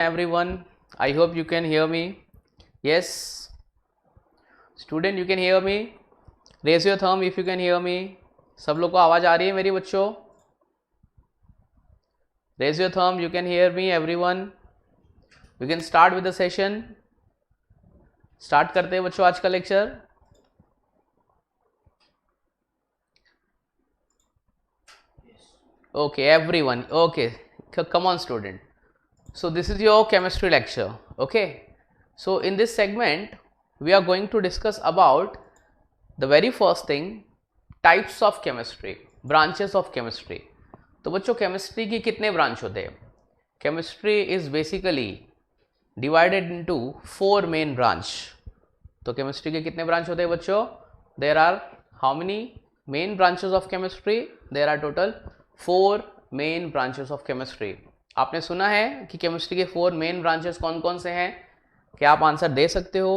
Everyone, I hope you can hear me. Yes, student, you can hear me. Raise your thumb if you can hear me. सब लोग को आवाज आ रही है मेरी बच्चों? Raise your thumb, you can hear me everyone. We can start with the session. Start करते हैं बच्चों आज का lecture. Okay, everyone. Okay, come on student. So this is your chemistry lecture. Okay, so in this segment we are going to discuss about the very first thing, types of chemistry, branches of chemistry. तो बच्चों chemistry की कितने branch होते हैं? Chemistry is basically divided into 4 main branch. तो chemistry के कितने branch होते हैं बच्चों? There are how many main branches of chemistry? There are total 4 main branches of chemistry. आपने सुना है कि केमिस्ट्री के 4 मेन ब्रांचेस कौन कौन से हैं? क्या आप आंसर दे सकते हो?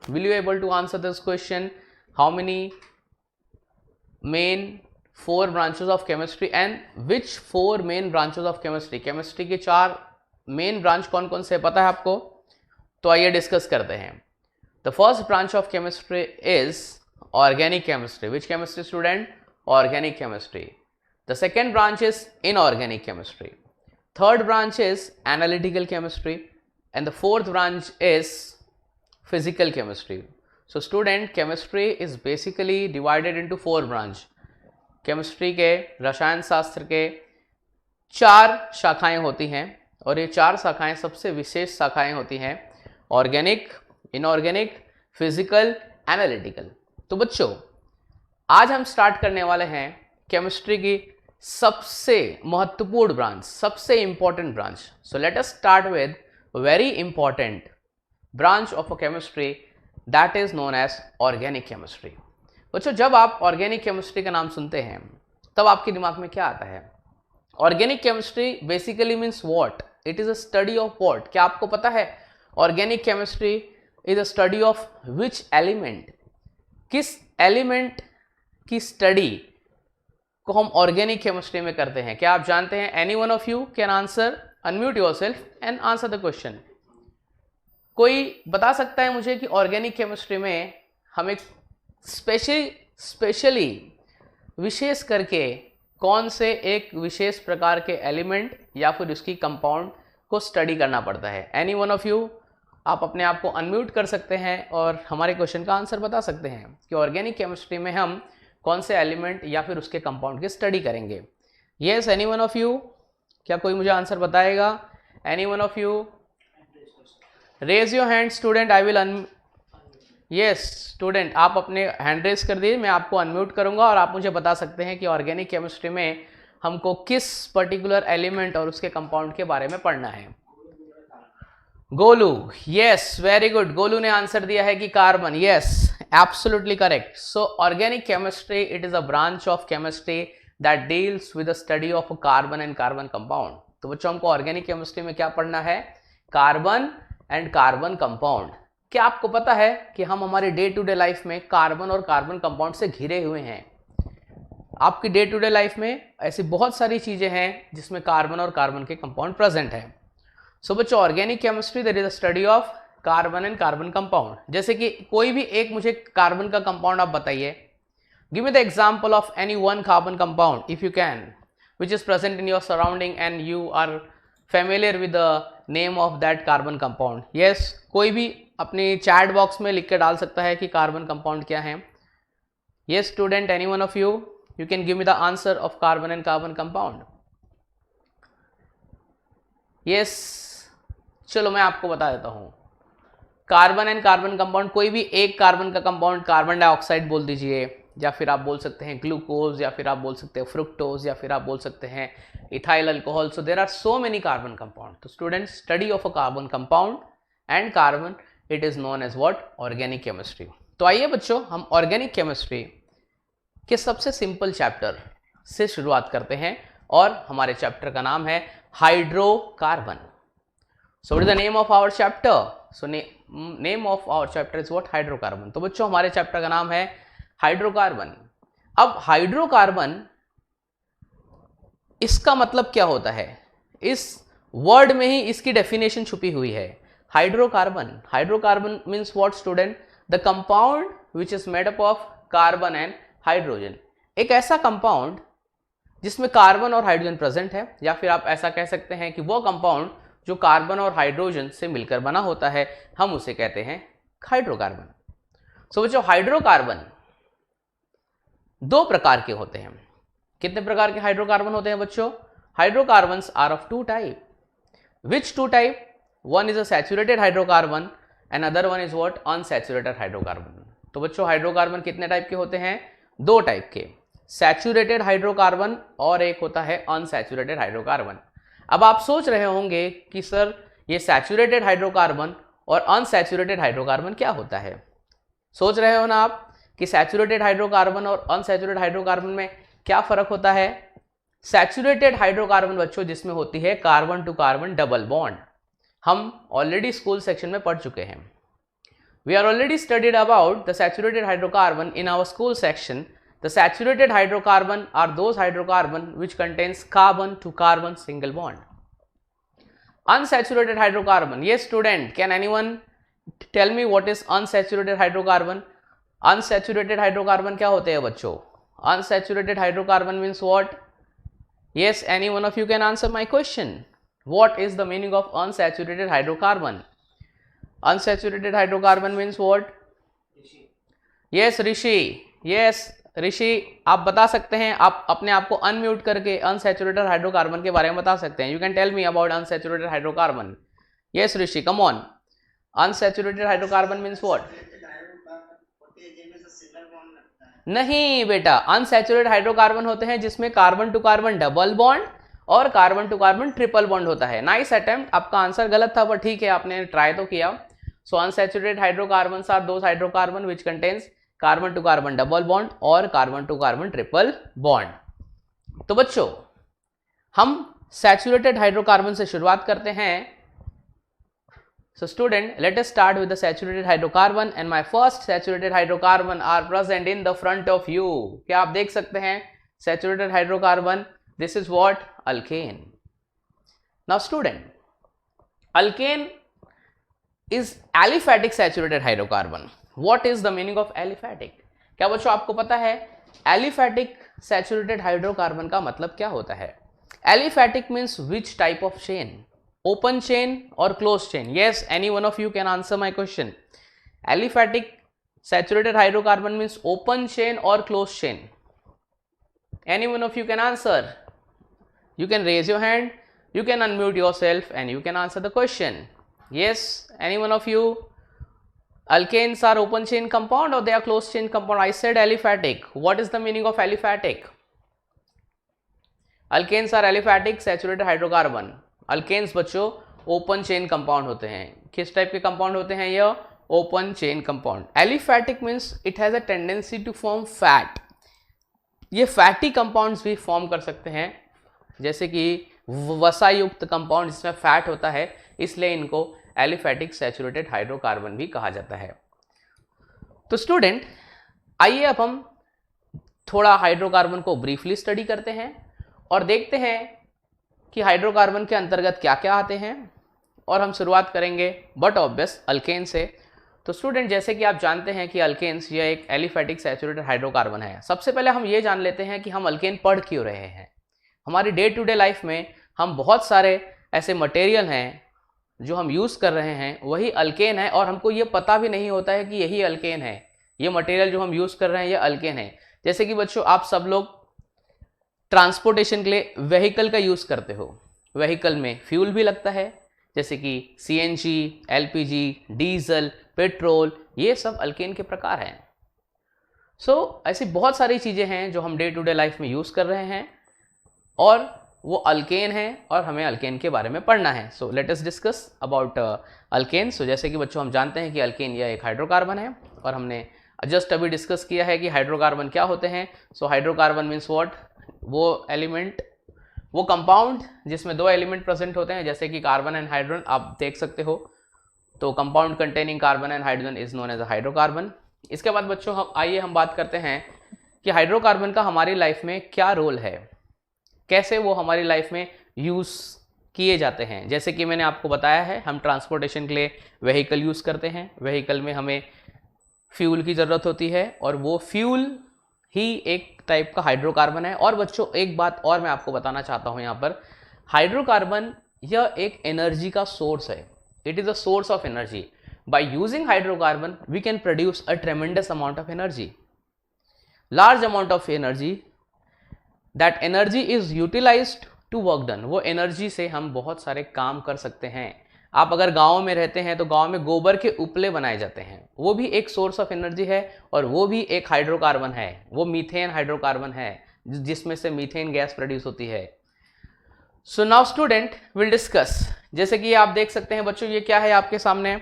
Will you able to answer this question? How many main 4 branches of chemistry and which 4 main branches of chemistry? Chemistry के 4 मेन ब्रांच कौन कौन से पता है आपको? तो आइए डिस्कस करते हैं. The first branch of chemistry is organic chemistry. Which chemistry student? Organic chemistry. The second branch is inorganic chemistry. Third branch is analytical chemistry and the fourth branch is physical chemistry. So student, chemistry is basically divided into 4 branch. Chemistry के रसायन शास्त्र के 4 शाखाएं होती हैं और ये 4 शाखाएं सबसे विशेष शाखाएं होती हैं: ऑर्गेनिक, इनऑर्गेनिक, फिजिकल, एनालिटिकल. तो बच्चों आज हम स्टार्ट करने वाले हैं केमिस्ट्री की सबसे महत्वपूर्ण ब्रांच, सबसे important branch. So let us start with very important branch of a chemistry that is known as organic chemistry. बच्चों जब आप ऑर्गेनिक केमिस्ट्री का नाम सुनते हैं तब आपके दिमाग में क्या आता है? Organic chemistry basically means what? It is a study of what? क्या आपको पता है organic chemistry is a study of which element? किस एलिमेंट की स्टडी को हम ऑर्गेनिक केमिस्ट्री में करते हैं? क्या आप जानते हैं? Any one of you can answer. Unmute yourself and answer the question. कोई बता सकता है मुझे कि ऑर्गेनिक केमिस्ट्री में हम एक स्पेशली विशेष करके कौन से एक विशेष प्रकार के एलिमेंट या फिर उसकी कंपाउंड को स्टडी करना पड़ता है? एनी वन ऑफ यू, आप अपने आप को अनम्यूट कर सकते हैं और हमारे क्वेश्चन का आंसर बता सकते हैं कि ऑर्गेनिक केमिस्ट्री में हम कौन से एलिमेंट या फिर उसके कंपाउंड की स्टडी करेंगे. Yes, any one of you, क्या कोई मुझे आंसर बताएगा? Any one of you, raise your hand student. I will yes student, आप अपने हैंड रेज कर दिए, मैं आपको अनम्यूट करूंगा और आप मुझे बता सकते हैं कि ऑर्गेनिक केमिस्ट्री में हमको किस पर्टिकुलर एलिमेंट और उसके कंपाउंड के बारे में पढ़ना है. Golu, yes very good. Golu ने आंसर दिया है कि carbon. Yes, absolutely correct. So organic chemistry, it is a branch of chemistry that deals with the study of a carbon and carbon compound. तो बच्चों हमको ऑर्गेनिक केमिस्ट्री में क्या पढ़ना है? Carbon and carbon compound. क्या आपको पता है कि हम हमारे डे टू डे लाइफ में कार्बन और कार्बन कंपाउंड से घिरे हुए हैं? आपकी डे टू डे लाइफ में ऐसी बहुत सारी चीजें हैं जिसमें कार्बन और कार्बन के कंपाउंड प्रेजेंट है. सो बच्चों organic chemistry that is a study of carbon and carbon compound. जैसे कि कोई भी एक मुझे कार्बन का कंपाउंड आप बताइए. Give me the example of any one carbon compound if you can, which is present in your surrounding and you are familiar with the name of that carbon compound. Yes, कोई भी अपनी chat box में लिख के डाल सकता है कि कार्बन कंपाउंड क्या है. Yes student, any one of you, you can give me the answer of carbon and carbon compound. Yes, चलो मैं आपको बता देता हूं. कार्बन एंड कार्बन कंपाउंड, कोई भी एक कार्बन का कंपाउंड कार्बन डाइऑक्साइड बोल दीजिए, या फिर आप बोल सकते हैं ग्लूकोज, या फिर आप बोल सकते हैं फ्रुक्टोज, या फिर आप बोल सकते हैं ethyl alcohol. So there are so many carbon compound. तो student, study of a carbon compound and carbon, it is known as what? Organic chemistry. तो आइए बच्चों हम ऑर्गेनिक केमिस्ट्री के सबसे सिंपल चैप्टर से शुरुआत करते हैं और हमारे चैप्टर का नाम है hydrocarbon. So what is the name of our chapter? So name of our chapter is what? Hydrocarbon. तो बच्चों हमारे चैप्टर का नाम है हाइड्रोकार्बन. अब हाइड्रोकार्बन, इसका मतलब क्या होता है? इस वर्ड में ही इसकी डेफिनेशन छुपी हुई है। Hydrocarbon, hydrocarbon means what student? The compound which is made up of carbon and hydrogen. एक ऐसा कंपाउंड जिसमें कार्बन और हाइड्रोजन प्रेजेंट है, या फिर आप ऐसा कह सकते हैं कि वो कंपाउंड जो कार्बन और हाइड्रोजन से मिलकर बना होता है, हम उसे कहते हैं हाइड्रोकार्बन। सो बच्चों, हाइड्रोकार्बन दो प्रकार के होते हैं। कितने प्रकार के हाइड्रोकार्बन होते हैं बच्चों? Hydrocarbons are of two type. Which two type? One is a saturated hydrocarbon and other one is what? Unsaturated hydrocarbon. तो बच्चों, हाइड्रोकार्बन कितने टाइप के होते हैं? दो टाइप के, सैचुरेटेड हाइड्रोकार्बन और एक होता है अनसैचुरेटेड हाइड्रोकार्बन। अब आप सोच रहे होंगे कि सर ये सैचुरेटेड हाइड्रोकार्बन और अनसैचुरेटेड हाइड्रोकार्बन क्या होता है? सोच रहे हो ना आप कि सैचुरेटेड हाइड्रोकार्बन और अनसैचुरेटेड हाइड्रोकार्बन में क्या फर्क होता है? सैचुरेटेड हाइड्रोकार्बन बच्चों जिसमें होती है carbon to carbon double bond, हम ऑलरेडी स्कूल सेक्शन में पढ़ चुके हैं। We are already studied about the saturated hydrocarbon in our school section. The saturated hydrocarbon are those hydrocarbon which contains carbon to carbon single bond. Unsaturated hydrocarbon, yes student, can anyone tell me what is unsaturated hydrocarbon? Unsaturated hydrocarbon क्या होते हैं बच्चों? Unsaturated hydrocarbon means what? Yes, any one of you can answer my question. What is the meaning of unsaturated hydrocarbon? Unsaturated hydrocarbon means what? Yes, Rishi. Yes, ऋषि, आप बता सकते हैं, आप अपने आप को अनम्यूट करके अनसैचुरेटेड हाइड्रोकार्बन के बारे में बता सकते हैं। You can tell me about unsaturated hydrocarbon. Yes Rishi, come on. Unsaturated hydrocarbon means what? नहीं बेटा, अनसैचुरेटेड हाइड्रोकार्बन होते हैं जिसमें carbon to carbon double bond और carbon to carbon triple bond होता है। नाइस अटेम्प्ट, आपका आंसर गलत था पर ठीक है, आपने ट्राई तो किया। So unsaturated hydrocarbon are those hydrocarbon which contains carbon to carbon double bond और carbon to carbon triple bond. तो बच्चों, हम सैचुरेटेड हाइड्रोकार्बन से शुरुआत करते हैं। So student, let us start with the saturated hydrocarbon and my first saturated hydrocarbon are present in the front of you. क्या आप देख सकते हैं saturated hydrocarbon? This is what? Alkane. Now student, alkane is aliphatic saturated hydrocarbon. What is the meaning of aliphatic? क्या बच्चों आपको पता है एलिफैटिक सैचुरेटेड हाइड्रोकार्बन का मतलब क्या होता है? Aliphatic means which type of chain? Open chain और close chain? Yes, any one of you can answer my question. Aliphatic saturated hydrocarbon means open chain और close chain? Any one of you can answer? You can raise your hand, you can unmute yourself and you can answer the question. Yes, any one of you? Alkanes are open chain compound or they are closed chain compound? I said aliphatic. What is the meaning of aliphatic? Alkanes are aliphatic saturated hydrocarbon. Alkanes बच्चों open chain compound होते हैं। किस type के compound होते हैं? ये open chain compound. Aliphatic means it has a tendency to form fat. ये fatty compounds भी फॉर्म कर सकते हैं, जैसे कि वसा युक्त कंपाउंड जिसमें फैट होता है, इसलिए इनको एलिफैटिक सैचुरेटेड हाइड्रोकार्बन भी कहा जाता है। तो स्टूडेंट, आइए अब हम थोड़ा हाइड्रोकार्बन को ब्रीफली स्टडी करते हैं और देखते हैं कि हाइड्रोकार्बन के अंतर्गत क्या क्या आते हैं। और हम शुरुआत करेंगे बट ऑब्वियस अल्केन से। तो स्टूडेंट, जैसे कि आप जानते हैं कि अल्केन्स यह एक एलिफैटिक सैचुरेटेड हाइड्रोकार्बन है। सबसे पहले हम ये जान लेते हैं कि हम अल्केन पढ़ क्यों रहे हैं। हमारी डे टू डे लाइफ में हम बहुत सारे ऐसे मटेरियल हैं जो हम यूज़ कर रहे हैं, वही अल्केन है, और हमको ये पता भी नहीं होता है कि यही अल्केन है। ये मटेरियल जो हम यूज़ कर रहे हैं ये अल्केन है। जैसे कि बच्चों, आप सब लोग ट्रांसपोर्टेशन के लिए व्हीकल का यूज़ करते हो। व्हीकल में फ्यूल भी लगता है, जैसे कि CNG, LPG, डीजल, पेट्रोल, ये सब अल्केन के प्रकार हैं। सो ऐसी बहुत सारी चीज़ें हैं जो हम डे टू डे लाइफ में यूज़ कर रहे हैं और वो अल्केन है और हमें अल्केन के बारे में पढ़ना है। So let us discuss about alkane. So जैसे कि बच्चों हम जानते हैं कि अल्केन यह एक हाइड्रोकार्बन है और हमने जस्ट अभी डिस्कस किया है कि हाइड्रोकार्बन क्या होते हैं। सो हाइड्रोकार्बन मीन्स व्हाट? वो एलिमेंट, वो कंपाउंड जिसमें दो एलिमेंट प्रेजेंट होते हैं, जैसे कि कार्बन एंड हाइड्रोजन आप देख सकते हो। तो compound containing carbon and hydrogen is known as a hydrocarbon. इसके बाद बच्चों आइए हम बात करते हैं कि हाइड्रोकार्बन का हमारी लाइफ में क्या रोल है, कैसे वो हमारी लाइफ में यूज़ किए जाते हैं। जैसे कि मैंने आपको बताया है, हम ट्रांसपोर्टेशन के लिए व्हीकल यूज़ करते हैं, व्हीकल में हमें फ्यूल की ज़रूरत होती है और वो फ्यूल ही एक टाइप का हाइड्रोकार्बन है। और बच्चों एक बात और मैं आपको बताना चाहता हूँ यहाँ पर, हाइड्रोकार्बन यह एक एनर्जी का सोर्स है, it is a source of energy. By using hydrocarbon we can produce a tremendous amount of energy, large amount of energy, that energy is utilized to work done. वो energy से हम बहुत सारे काम कर सकते हैं। आप अगर गाँव में रहते हैं तो गाँव में गोबर के उपले बनाए जाते हैं, वो भी एक सोर्स ऑफ एनर्जी है और वो भी एक हाइड्रोकार्बन है, वो मीथेन हाइड्रोकार्बन है जिसमें से मीथेन गैस प्रोड्यूस होती है। So now student will discuss, जैसे कि आप देख सकते हैं बच्चों, ये क्या है आपके सामने।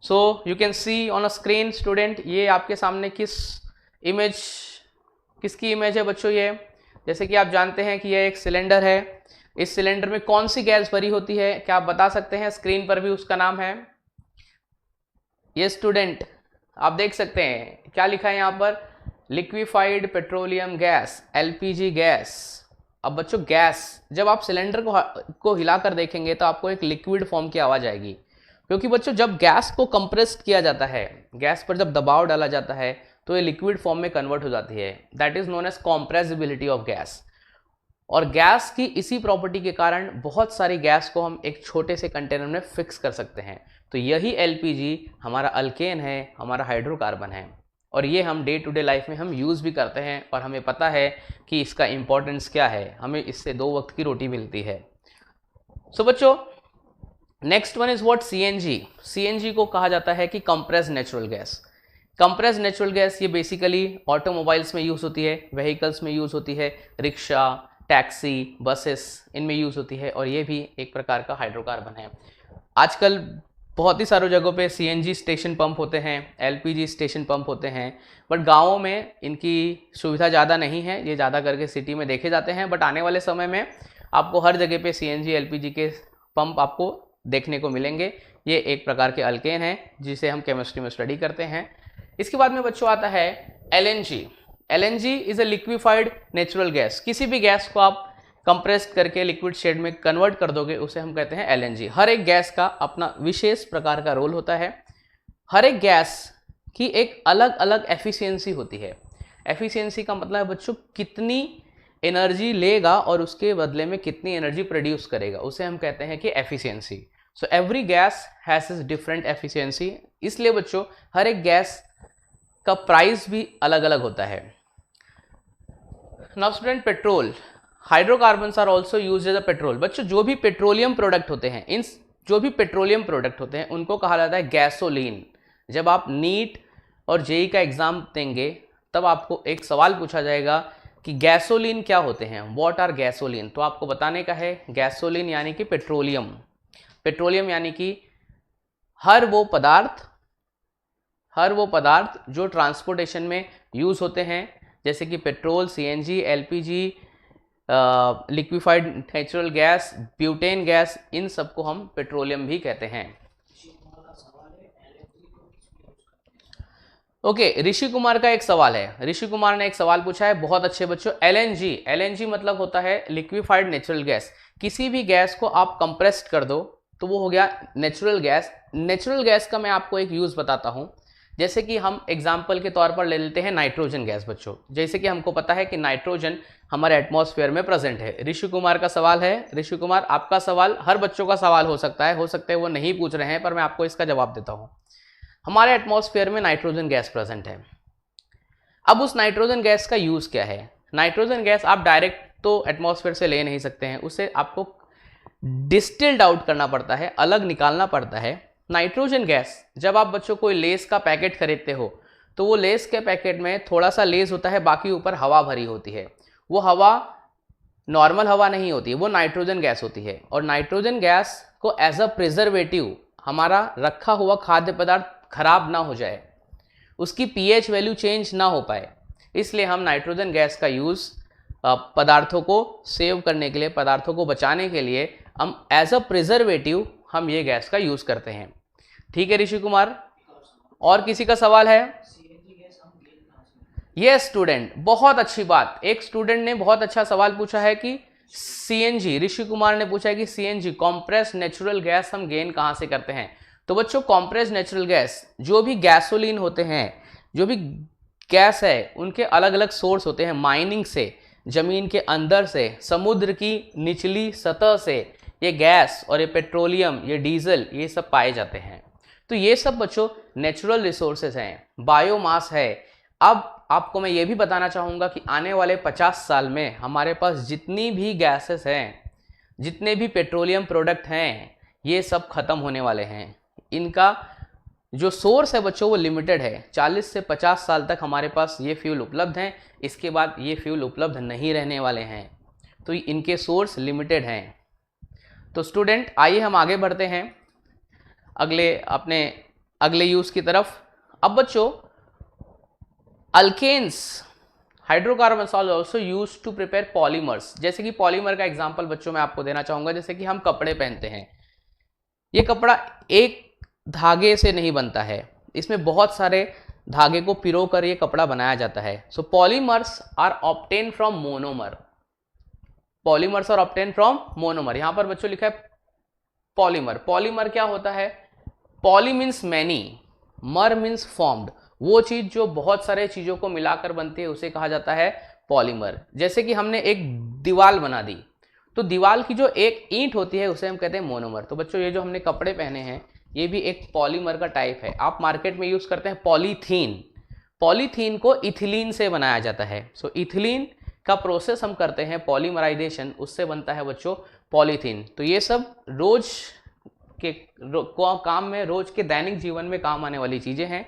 So you can see on a screen student, ये आपके सामने किसकी इमेज है बच्चों। ये जैसे कि आप जानते हैं कि यह एक सिलेंडर है, इस सिलेंडर में कौन सी गैस भरी होती है, क्या आप बता सकते हैं। स्क्रीन पर भी उसका नाम है, ये स्टूडेंट आप देख सकते हैं क्या लिखा है यहाँ पर, liquefied petroleum gas, LPG gas. अब बच्चों गैस, जब आप सिलेंडर को हिलाकर देखेंगे तो आपको एक लिक्विड फॉर्म की आवाज आएगी, क्योंकि बच्चों जब गैस को कंप्रेस्ड किया जाता है, गैस पर जब दबाव डाला जाता है तो ये लिक्विड फॉर्म में कन्वर्ट हो जाती है, that is known as compressibility of gas. और गैस की इसी प्रॉपर्टी के कारण बहुत सारी गैस को हम एक छोटे से कंटेनर में फिक्स कर सकते हैं। तो यही एलपीजी हमारा अल्केन है, हमारा हाइड्रोकार्बन है, और ये हम डे टू डे लाइफ में हम यूज़ भी करते हैं और हमें पता है कि इसका इंपॉर्टेंस क्या है, हमें इससे 2 वक्त की रोटी मिलती है। सो बच्चों next one is what, CNG. CNG को कहा जाता है कि compressed natural gas. Compressed natural gas ये बेसिकली ऑटोमोबाइल्स में यूज़ होती है, व्हीकल्स में यूज़ होती है, रिक्शा, टैक्सी, बसेस, इनमें यूज़ होती है, और ये भी एक प्रकार का हाइड्रोकार्बन है। आजकल बहुत ही सारों जगहों पे सीएनजी स्टेशन पंप होते हैं, एलपीजी स्टेशन पंप होते हैं, बट गाँवों में इनकी सुविधा ज़्यादा नहीं है, ये ज़्यादा करके सिटी में देखे जाते हैं। बट आने वाले समय में आपको हर जगह पे सीएनजी एलपीजी के पंप आपको देखने को मिलेंगे। ये एक प्रकार के अल्केन है जिसे हम केमिस्ट्री में स्टडी करते हैं। इसके बाद में बच्चों आता है LNG. LNG is a liquefied natural gas. किसी भी गैस को आप कंप्रेस्ड करके लिक्विड शेड में कन्वर्ट कर दोगे उसे हम कहते हैं एलएनजी। हर एक गैस का अपना विशेष प्रकार का रोल होता है, हर एक गैस की एक अलग अलग एफिशिएंसी होती है। एफिशिएंसी का मतलब है बच्चों कितनी एनर्जी लेगा और उसके बदले में कितनी एनर्जी प्रोड्यूस करेगा, उसे हम कहते हैं कि efficiency. So every gas has is different efficiency, इसलिए बच्चों हर एक गैस का प्राइस भी अलग अलग होता है। Now student petrol, hydrocarbons are also used as a petrol. बच्चों जो भी पेट्रोलियम प्रोडक्ट होते हैं, इन जो भी पेट्रोलियम प्रोडक्ट होते हैं उनको कहा जाता है गैसोलीन। जब आप नीट और जेई का एग्जाम देंगे तब आपको एक सवाल पूछा जाएगा कि गैसोलीन क्या होते हैं, व्हाट आर गैसोलीन, तो आपको बताने का है गैसोलीन यानी कि पेट्रोलियम। पेट्रोलियम यानी कि हर वो पदार्थ जो ट्रांसपोर्टेशन में यूज होते हैं, जैसे कि petrol, CNG, LPG, liquefied natural gas, butane gas, इन सबको हम पेट्रोलियम भी कहते हैं। ओके, ऋषि कुमार का एक सवाल है, ऋषि कुमार ने एक सवाल पूछा है, बहुत अच्छे बच्चों। एलएनजी, एलएनजी मतलब होता है लिक्विफाइड नेचुरल गैस। किसी भी गैस को आप कंप्रेस्ड कर दो तो वो हो गया नेचुरल गैस। नेचुरल गैस का मैं आपको एक यूज बताता हूं, जैसे कि हम एग्जाम्पल के तौर पर ले लेते हैं नाइट्रोजन गैस। बच्चों जैसे कि हमको पता है कि नाइट्रोजन हमारे एटमॉस्फेयर में प्रेजेंट है। ऋषि कुमार का सवाल है, ऋषि कुमार आपका सवाल हर बच्चों का सवाल हो सकता है वो नहीं पूछ रहे हैं, पर मैं आपको इसका जवाब देता हूं। हमारे एटमॉस्फेयर में नाइट्रोजन गैस प्रेजेंट है। अब उस नाइट्रोजन गैस का यूज क्या है। नाइट्रोजन गैस आप डायरेक्ट तो एटमॉस्फेयर से ले नहीं सकते हैं, उसे आपको डिस्टिल्ड आउट करना पड़ता है, अलग निकालना पड़ता है। नाइट्रोजन गैस, जब आप बच्चों कोई लेस का पैकेट खरीदते हो तो वो लेस के पैकेट में थोड़ा सा लेस होता है, बाकी ऊपर हवा भरी होती है। वो हवा नॉर्मल हवा नहीं होती है, वो नाइट्रोजन गैस होती है। और नाइट्रोजन गैस को एज अ प्रिजर्वेटिव, हमारा रखा हुआ खाद्य पदार्थ खराब ना हो जाए, उसकी पीएच वैल्यू चेंज ना हो पाए, इसलिए हम नाइट्रोजन गैस का यूज़ पदार्थों को सेव करने के लिए, पदार्थों को बचाने के लिए हम एज अ प्रिजर्वेटिव हम ये गैस का यूज़ करते हैं। ठीक है ऋषि कुमार, और किसी का सवाल है? ये स्टूडेंट, बहुत अच्छी बात, एक स्टूडेंट ने बहुत अच्छा सवाल पूछा है कि सीएनजी, ऋषि कुमार ने पूछा है कि सीएनजी कॉम्प्रेस नेचुरल गैस हम गेन कहाँ से करते हैं? तो बच्चों कॉम्प्रेस नेचुरल गैस, जो भी गैसोलीन होते हैं, जो भी गैस है, उनके अलग अलग सोर्स होते हैं। माइनिंग से, जमीन के अंदर से, समुद्र की निचली सतह से ये गैस और ये पेट्रोलियम, ये डीजल, ये सब पाए जाते हैं। तो ये सब बच्चों नेचुरल रिसोर्सेज हैं, बायोमास है। अब आपको मैं ये भी बताना चाहूँगा कि आने वाले 50 साल में हमारे पास जितनी भी गैसेस हैं, जितने भी पेट्रोलियम प्रोडक्ट हैं, ये सब खत्म होने वाले हैं। इनका जो सोर्स है बच्चों वो लिमिटेड है। 40 से 50 साल तक हमारे पास ये फ्यूल उपलब्ध हैं, इसके बाद ये फ्यूल उपलब्ध नहीं रहने वाले हैं। तो इनके सोर्स लिमिटेड हैं। तो स्टूडेंट आइए हम आगे बढ़ते हैं अपने अगले यूज़ की तरफ। अब बच्चों alkanes, hydrocarbons are also used to prepare polymers. जैसे कि पॉलीमर का एग्जांपल बच्चों मैं आपको देना चाहूँगा, जैसे कि हम कपड़े पहनते हैं। ये कपड़ा एक धागे से नहीं बनता है, इसमें बहुत सारे धागे को पिरो कर ये कपड़ा बनाया जाता है। So polymers are obtain from monomer. Polymers are obtain from monomer. यहाँ पर बच्चों लिखा है पॉलीमर। पॉलीमर क्या होता है? पॉली मीन्स मैनी, मर मीन्स फॉर्म्ड। वो चीज जो बहुत सारे चीजों को मिलाकर बनती है उसे कहा जाता है पॉलीमर। जैसे कि हमने एक दीवार बना दी, तो दीवार की जो एक ईंट होती है उसे हम कहते हैं मोनोमर। तो बच्चों ये जो हमने कपड़े पहने हैं ये भी एक पॉलीमर का टाइप है। आप मार्केट में यूज करते हैं पॉलीथीन। पॉलीथीन को इथिलीन से बनाया जाता है। सो इथिलीन का प्रोसेस हम करते हैं पॉलीमराइजेशन, उससे बनता है बच्चों पॉलीथीन। तो ये सब रोज के काम में, रोज के दैनिक जीवन में काम आने वाली चीजें हैं,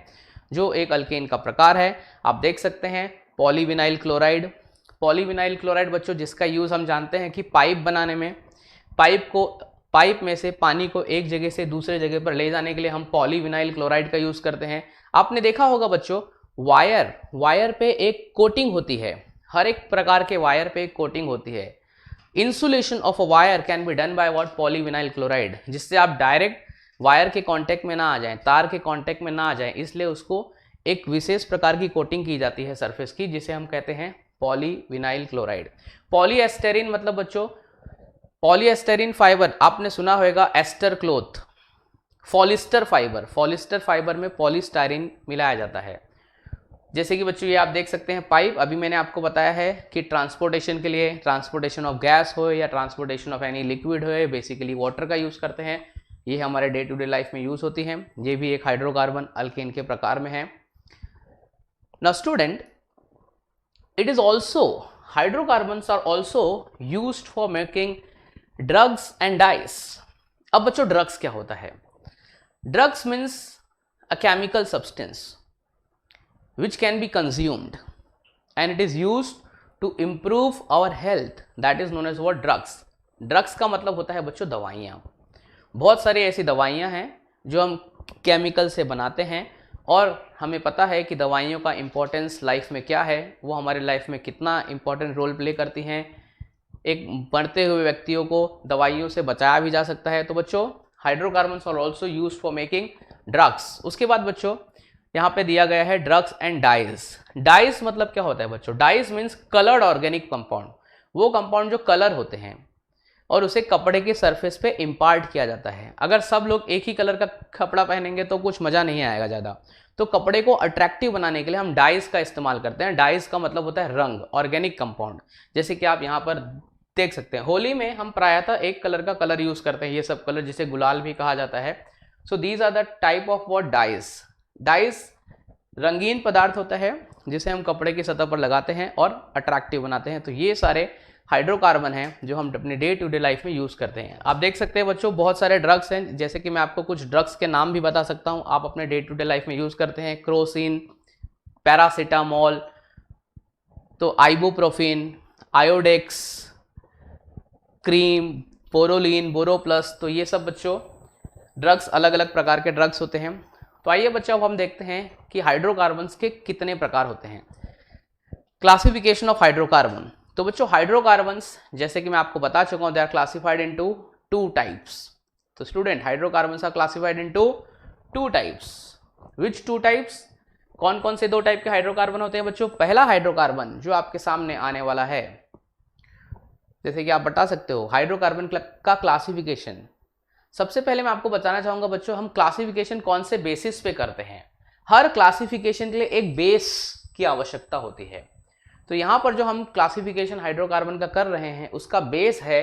जो एक अल्केन का प्रकार है। आप देख सकते हैं पॉलीविनाइल क्लोराइड। पॉलीविनाइल क्लोराइड बच्चों जिसका यूज हम जानते हैं कि पाइप बनाने में, पाइप में से पानी को एक जगह से दूसरे जगह पर ले जाने के लिए हम पॉलीविनाइल क्लोराइड का यूज करते हैं। आपने देखा होगा बच्चों वायर पे एक कोटिंग होती है, हर एक प्रकार के वायर पे एक कोटिंग होती है। Insulation of a wire can be done by what? Polyvinyl chloride, जिससे आप डायरेक्ट वायर के कांटेक्ट में ना आ जाएं, तार के कांटेक्ट में ना आ जाएं, इसलिए उसको एक विशेष प्रकार की कोटिंग की जाती है सरफेस की, जिसे हम कहते हैं पॉलीविनाइल क्लोराइड। पॉलीएस्टेरीन मतलब बच्चों पॉलीएस्टेरीन फाइबर आपने सुना होगा, एस्टर क्लोथ, पॉलिस्टर फाइबर में पॉलीस्टायरीन मिलाया जाता है। जैसे कि बच्चों ये आप देख सकते हैं पाइप, अभी मैंने आपको बताया है कि ट्रांसपोर्टेशन के लिए, ट्रांसपोर्टेशन ऑफ गैस हो या ट्रांसपोर्टेशन ऑफ एनी लिक्विड हो, बेसिकली वाटर का यूज करते हैं। ये हमारे डे टू डे लाइफ में यूज होती हैं। ये भी एक हाइड्रोकार्बन अल्केन के प्रकार में है। Now student, it is also, hydrocarbons are also used for making drugs and dyes. अब बच्चों ड्रग्स क्या होता है? Drugs means a chemical substance which can be consumed and it is used to improve our health, that is known as what? drugs. Drugs का मतलब होता है बच्चों दवाइयाँ। बहुत सारी ऐसी दवाइयाँ हैं जो हम केमिकल से बनाते हैं, और हमें पता है कि दवाइयों का इम्पोर्टेंस लाइफ में क्या है, वो हमारे लाइफ में कितना इम्पोर्टेंट रोल प्ले करती हैं। एक बढ़ते हुए व्यक्तियों को दवाइयों से बचाया भी जा सकता है। तो बच्चों hydrocarbons are also used for making drugs. उसके बाद बच्चों यहाँ पे दिया गया है ड्रग्स एंड डाइज। डाइज मतलब क्या होता है बच्चों? Dyes means coloured organic compound, वो कंपाउंड जो कलर होते हैं और उसे कपड़े के सरफेस पे इम्पार्ट किया जाता है। अगर सब लोग एक ही कलर का कपड़ा पहनेंगे तो कुछ मजा नहीं आएगा ज़्यादा। तो कपड़े को अट्रैक्टिव बनाने के लिए हम डाइज का इस्तेमाल करते हैं। डाइज का मतलब होता है रंग, ऑर्गेनिक कंपाउंड। जैसे कि आप यहाँ पर देख सकते हैं, होली में हम प्रायतः एक कलर का कलर यूज करते हैं, ये सब कलर, जिसे गुलाल भी कहा जाता है। So these are the type of what? Dyes. Dyes रंगीन पदार्थ होता है जिसे हम कपड़े की सतह पर लगाते हैं और अट्रैक्टिव बनाते हैं। तो ये सारे हाइड्रोकार्बन हैं जो हम अपने डे टू डे लाइफ में यूज़ करते हैं। आप देख सकते हैं बच्चों बहुत सारे ड्रग्स हैं, जैसे कि मैं आपको कुछ ड्रग्स के नाम भी बता सकता हूं, आप अपने डे टू डे लाइफ में यूज़ करते हैं। क्रोसिन, पैरासीटामोल, तो आइबुप्रोफिन, आयोडेक्स, क्रीम, बोरोलिन, बोरोप्लस। तो ये सब बच्चों ड्रग्स, अलग अलग प्रकार के ड्रग्स होते हैं। तो आइए बच्चों अब हम देखते हैं कि हाइड्रोकार्बन्स के कितने प्रकार होते हैं। Classification of hydrocarbon. तो बच्चों हाइड्रोकार्बन्स जैसे कि मैं आपको बता चुका हूं, they are classified into 2 types. तो student hydrocarbons are classified into 2 types. Which 2 types? कौन कौन से 2 टाइप के हाइड्रोकार्बन होते हैं बच्चों? पहला हाइड्रोकार्बन जो आपके सामने आने वाला है, जैसे कि आप बता सकते हो हाइड्रोकार्बन का क्लासिफिकेशन। सबसे पहले मैं आपको बताना चाहूँगा बच्चों, हम क्लासिफिकेशन कौन से बेसिस पे करते हैं। हर क्लासिफिकेशन के लिए एक बेस की आवश्यकता होती है। तो यहाँ पर जो हम क्लासिफिकेशन हाइड्रोकार्बन का कर रहे हैं उसका बेस है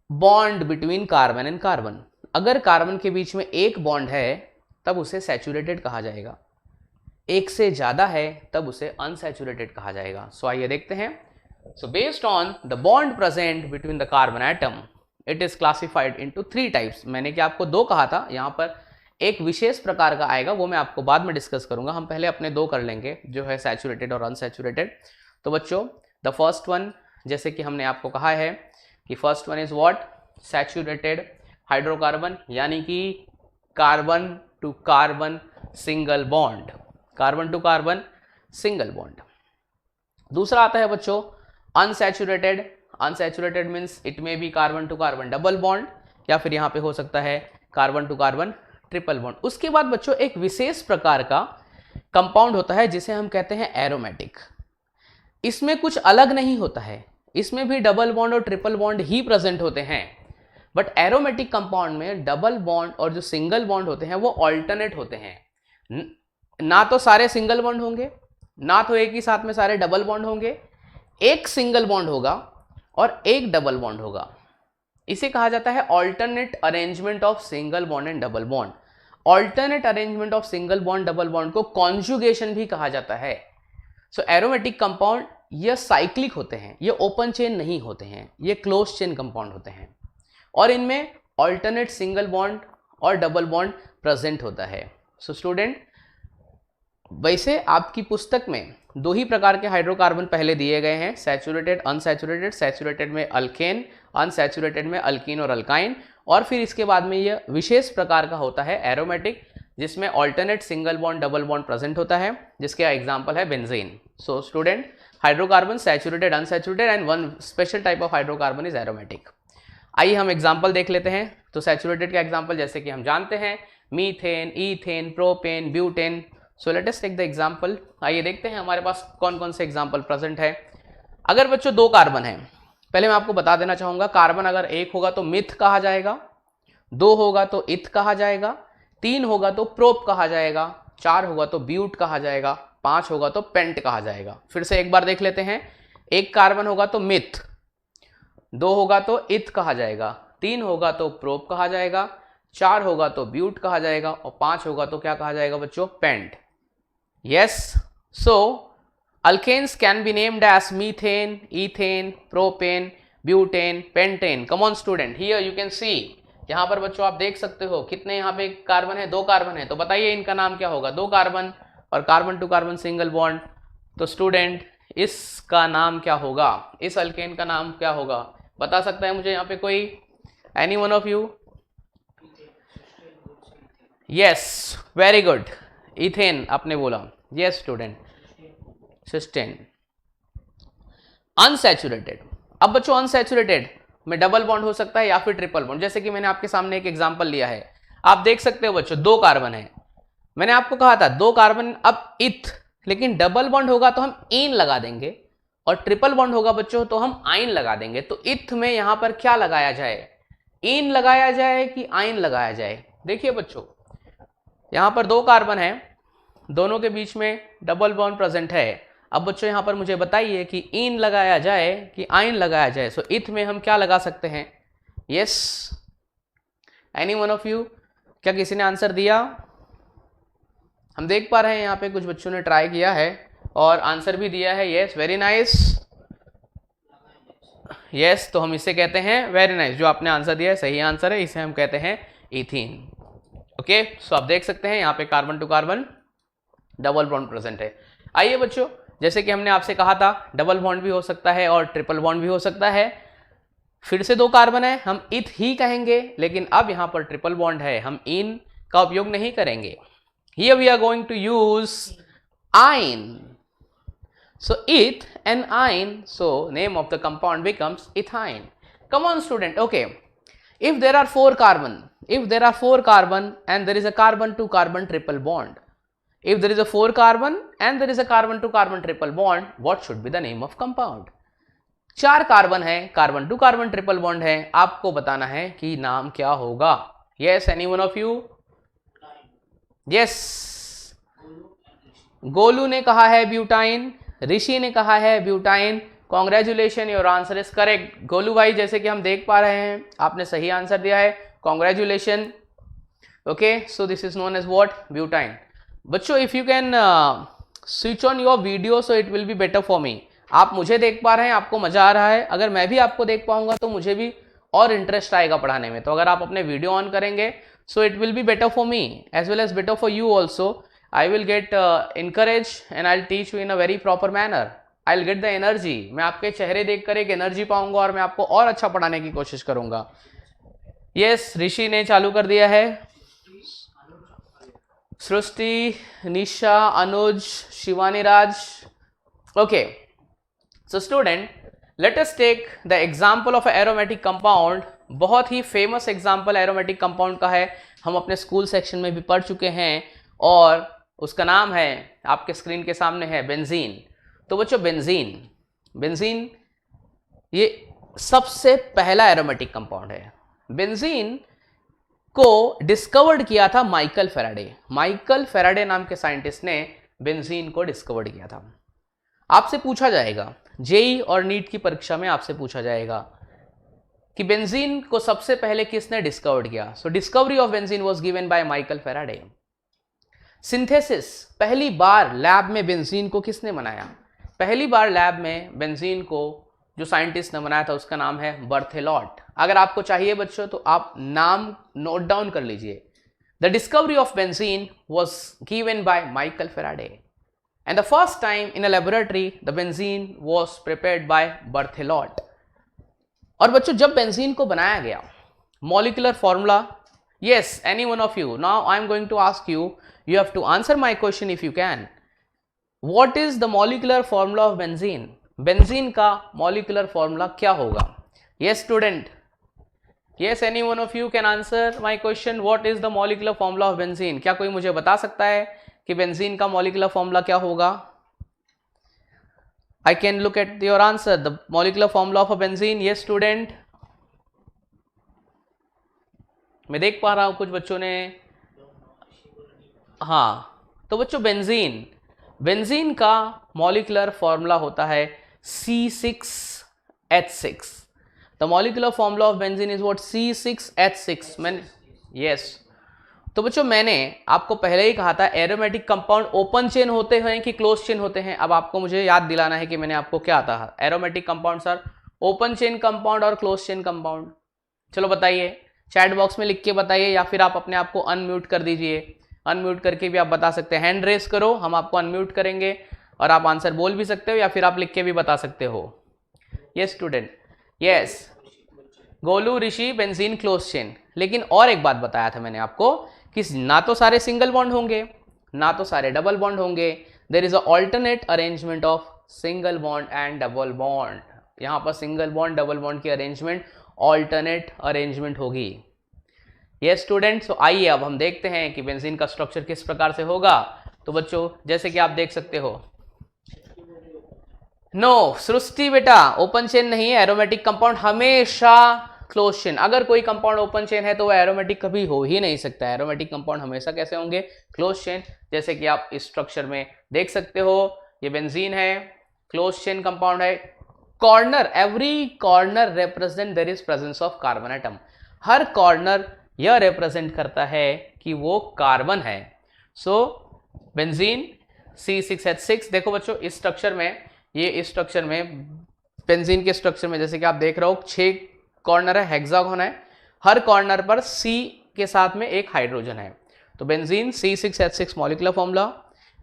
bond between carbon and carbon. अगर कार्बन के बीच में एक बॉन्ड है तब उसे सैचुरेटेड कहा जाएगा, एक से ज्यादा है तब उसे अनसैचुरेटेड कहा जाएगा। सो आइए देखते हैं। So based on the bond present between the carbon atom it is classified into 3 types. मैंने कि आपको 2 कहा था, यहाँ पर एक विशेष प्रकार का आएगा, वो मैं आपको बाद में डिस्कस करूंगा। हम पहले अपने 2 कर लेंगे, जो है सैचुरेटेड और अनसैचुरेटेड। तो बच्चों द फर्स्ट वन, जैसे कि हमने आपको कहा है कि first one is what, saturated hydrocarbon, यानी कि carbon to carbon single bond, carbon to carbon single bond. दूसरा आता है बच्चों unsaturated. Unsaturated means it may be carbon to carbon double bond, या फिर यहाँ पे हो सकता है carbon to carbon triple bond. उसके बाद बच्चों एक विशेष प्रकार का कंपाउंड होता है जिसे हम कहते हैं एरोमेटिक। इसमें कुछ अलग नहीं होता है, इसमें भी डबल बॉन्ड और ट्रिपल बॉन्ड ही प्रेजेंट होते हैं, बट एरोमेटिक कंपाउंड में डबल बॉन्ड और जो सिंगल बॉन्ड होते हैं वो ऑल्टरनेट होते हैं। ना तो सारे सिंगल बॉन्ड होंगे, ना तो एक ही साथ में सारे डबल बॉन्ड होंगे, एक सिंगल बॉन्ड होगा और एक डबल बॉन्ड होगा। इसे कहा जाता है alternate arrangement of single bond and double bond. Alternate arrangement of single bond double bond को कॉन्जुगेशन भी कहा जाता है। सो एरोमेटिक कंपाउंड ये साइक्लिक होते हैं, ये ओपन चेन नहीं होते हैं, ये क्लोज चेन कंपाउंड होते हैं, और इनमें ऑल्टरनेट सिंगल बॉन्ड और डबल बॉन्ड प्रेजेंट होता है। सो स्टूडेंट, वैसे आपकी पुस्तक में 2 ही प्रकार के हाइड्रोकार्बन पहले दिए गए हैं, सैचुरेटेड अनसैचुरेटेड। सैचुरेटेड में अल्केन, अनसैचुरेटेड में अल्कीन और अल्काइन, और फिर इसके बाद में यह विशेष प्रकार का होता है एरोमेटिक, जिसमें alternate single bond double bond present होता है, जिसके एग्जांपल है benzene. So student, hydrocarbon saturated unsaturated and one special type of hydrocarbon is aromatic. आइए हम एग्जाम्पल देख लेते हैं। तो सैचुरेटेड का एग्जाम्पल जैसे कि हम जानते हैं methane, ethane, propane, butane. So let us take the example. आइए देखते हैं हमारे पास कौन कौन से एग्जाम्पल प्रेजेंट है। अगर बच्चों 2 कार्बन है, पहले मैं आपको बता देना चाहूंगा, कार्बन अगर 1 होगा तो मिथ कहा जाएगा, 2 होगा तो इथ कहा जाएगा, 3 होगा तो प्रोप कहा जाएगा, 4 होगा तो ब्यूट कहा जाएगा, 5 होगा तो पेंट कहा जाएगा। फिर से एक बार देख लेते हैं। 1 कार्बन होगा तो मिथ, 2 होगा तो इथ कहा जाएगा, 3 होगा तो प्रोप कहा जाएगा, 4 होगा तो ब्यूट कहा जाएगा, और 5 होगा तो क्या कहा जाएगा बच्चों, paint. Yes, so alkanes can be named as methane, ethane, propane, butane, pentane. Come on student, here you can see, यहाँ पर बच्चों आप देख सकते हो कितने यहाँ पे कार्बन है, 2 कार्बन है। तो बताइए इनका नाम क्या होगा, 2 कार्बन और carbon to carbon single bond. तो स्टूडेंट इसका नाम क्या होगा, इस अल्केन का नाम क्या होगा, बता सकता है मुझे यहाँ पे कोई, any one of you? Yes, very good, ethane आपने बोला। Yes student, cysteine. अनसैचुरेटेड, अब बच्चों अनसैचुरेटेड में डबल बॉन्ड हो सकता है या फिर ट्रिपल बॉन्ड। जैसे कि मैंने आपके सामने एक एग्जांपल लिया है, आप देख सकते हो बच्चों 2 कार्बन है, मैंने आपको कहा था 2 कार्बन अब इथ, लेकिन डबल बॉन्ड होगा तो हम इन लगा देंगे, और ट्रिपल बॉन्ड होगा बच्चों तो हम आइन लगा देंगे। तो इथ में यहां पर क्या लगाया जाए, इन लगाया जाए कि आइन लगाया जाए? देखिए बच्चों, यहां पर 2 कार्बन है, दोनों के बीच में डबल बॉन्ड प्रेजेंट है। अब बच्चों यहां पर मुझे बताइए कि इन लगाया जाए कि आइन लगाया जाए। सो इथ में हम क्या लगा सकते हैं? Yes, any one of you? क्या किसी ने आंसर दिया? हम देख पा रहे हैं यहाँ पे कुछ बच्चों ने ट्राई किया है और आंसर भी दिया है। Yes, very nice. यस, तो हम इसे कहते हैं वेरी नाइस, जो आपने आंसर दिया है सही आंसर है, इसे हम कहते हैं इथीन। ओके, सो आप देख सकते हैं यहाँ पे carbon to carbon double bond present है। आइए बच्चों, जैसे कि हमने आपसे कहा था डबल बॉन्ड भी हो सकता है और ट्रिपल बॉन्ड भी हो सकता है। फिर से 2 कार्बन है, हम इथ ही कहेंगे, लेकिन अब यहां पर ट्रिपल बॉन्ड है, हम इन का उपयोग नहीं करेंगे। Here we are going to use ine. So eth and ine, so name of the compound becomes ethine. Come on student, okay. If there are 4 carbon and there is a carbon to carbon triple bond. If there is a 4 carbon and there is a carbon to carbon triple bond, what should be the name of compound? 4 carbon है, carbon to carbon triple bond है, आपको बताना है कि नाम क्या होगा। Yes, any one of you? Yes, Golu ने कहा है ब्यूटाइन, ऋषि ने कहा है butyne. Congratulation, your answer is correct. Golu भाई, जैसे कि हम देख पा रहे हैं आपने सही आंसर दिया है, congratulation. Okay, so this is known as what? Butyne. बच्चों, if you can switch on your video so it will be better for me. आप मुझे देख पा रहे हैं, आपको मजा आ रहा है, अगर मैं भी आपको देख पाऊंगा तो मुझे भी और इंटरेस्ट आएगा पढ़ाने में। तो अगर आप अपने वीडियो ऑन करेंगे so it will be better for me as well as better for you also. I will get encourage and I'll teach you in a very proper manner. I'll get the energy. मैं आपके चेहरे देखकर एक energy पाऊंगा और मैं आपको और अच्छा पढ़ाने की कोशिश करूंगा। यस, ऋषि ने चालू कर दिया है, Srishti, Nisha, Anuj, Shivani Raj. Okay, so student, let us take the example of aromatic compound. बहुत ही फेमस एग्जाम्पल एरोमेटिक कंपाउंड का है, हम अपने स्कूल सेक्शन में भी पढ़ चुके हैं और उसका नाम है, आपके स्क्रीन के सामने है, बेंजीन। तो बच्चों, बेंजीन ये सबसे पहला एरोमेटिक कंपाउंड है। बेंजीन को डिस्कवर्ड किया था माइकल फेराडे। माइकल फेराडे नाम के साइंटिस्ट ने बेंजीन को डिस्कवर्ड किया था। आपसे पूछा जाएगा, जेई और नीट की परीक्षा में आपसे पूछा जाएगा कि बेंजीन को सबसे पहले किसने डिस्कवर्ड किया। So discovery of benzene was given by Michael Faraday. Synthesis, पहली बार लैब में बेंजीन को किसने बनाया? पहली बार लैब में बेंजीन को जो साइंटिस्ट ने बनाया था उसका नाम है बर्थेलॉट। अगर आपको चाहिए बच्चों तो आप नाम नोट डाउन कर लीजिए। The discovery of benzene was given by Michael Faraday and the first time in a laboratory the benzene was prepared by Berthelot. और बच्चों, जब बेंजीन को बनाया गया, molecular formula, yes, any one of you, now I am going to ask you, you have to answer my question if you can. What is the molecular formula of benzene? Benzene का molecular formula क्या होगा? Yes student, yes, any one of you can answer my question, what is the molecular formula of benzene? क्या कोई मुझे बता सकता है कि बेंजीन का molecular formula क्या होगा? I can look at your answer, the molecular formula of a benzene. Yes student, मैं देख पा रहा हूं कुछ बच्चों ने, हाँ। तो बच्चों, बेंजीन का मॉलिक्यूलर फॉर्मूला होता है C6H6। The molecular formula of benzene is what? C6H6। मैंने, यस, तो बच्चों मैंने आपको पहले ही कहा था एरोमेटिक कंपाउंड ओपन चेन होते हैं कि क्लोज चेन होते हैं। अब आपको मुझे याद दिलाना है कि मैंने आपको क्या कहा। Aromatic compound sir open chain compound और क्लोज चेन कंपाउंड। चलो बताइए, चैट बॉक्स में लिख के बताइए, या फिर आप अपने आप को अनम्यूट कर दीजिए। अनम्यूट करके भी आप बता सकते हैं, हैंड रेस करो, हम आपको अनम्यूट करेंगे और आप आंसर बोल भी सकते हो या फिर आप लिख के भी बता सकते हो। यस स्टूडेंट, यस, गोलू, ऋषि, बेंजीन क्लोज चेन। लेकिन और एक बात बताया था मैंने आपको कि ना तो सारे सिंगल बॉन्ड होंगे ना तो सारे डबल बॉन्ड होंगे। There is a alternate arrangement of single bond and double bond. यहाँ पर सिंगल बॉन्ड डबल बॉन्ड की अरेंजमेंट ऑल्टरनेट अरेंजमेंट होगी। यस स्टूडेंट, सो आइए अब हम देखते हैं कि बेंजीन का स्ट्रक्चर किस प्रकार से होगा। तो बच्चों, जैसे कि आप देख सकते हो, नो सृष्टि बेटा, ओपन चेन नहीं है। एरोमेटिक कंपाउंड हमेशा क्लोज चेन। अगर कोई कंपाउंड ओपन चेन है तो वो एरोमेटिक कभी हो ही नहीं सकता। एरोमेटिक कंपाउंड हमेशा कैसे होंगे? Close chain. जैसे कि आप इस स्ट्रक्चर में देख सकते हो, ये बेंजीन है, क्लोज चेन कंपाउंड है। Corner, every corner represent there is presence of carbon atom. हर कॉर्नर यह रिप्रेजेंट करता है कि वो कार्बन है। So benzene C6H6। देखो बच्चों, इस स्ट्रक्चर में, ये इस स्ट्रक्चर में, बेंजीन के स्ट्रक्चर में जैसे कि आप देख रहे हो 6 कॉर्नर है, हेक्सागोन है। हर कॉर्नर पर C के साथ में एक हाइड्रोजन है। तो benzene C6H6 molecular formula,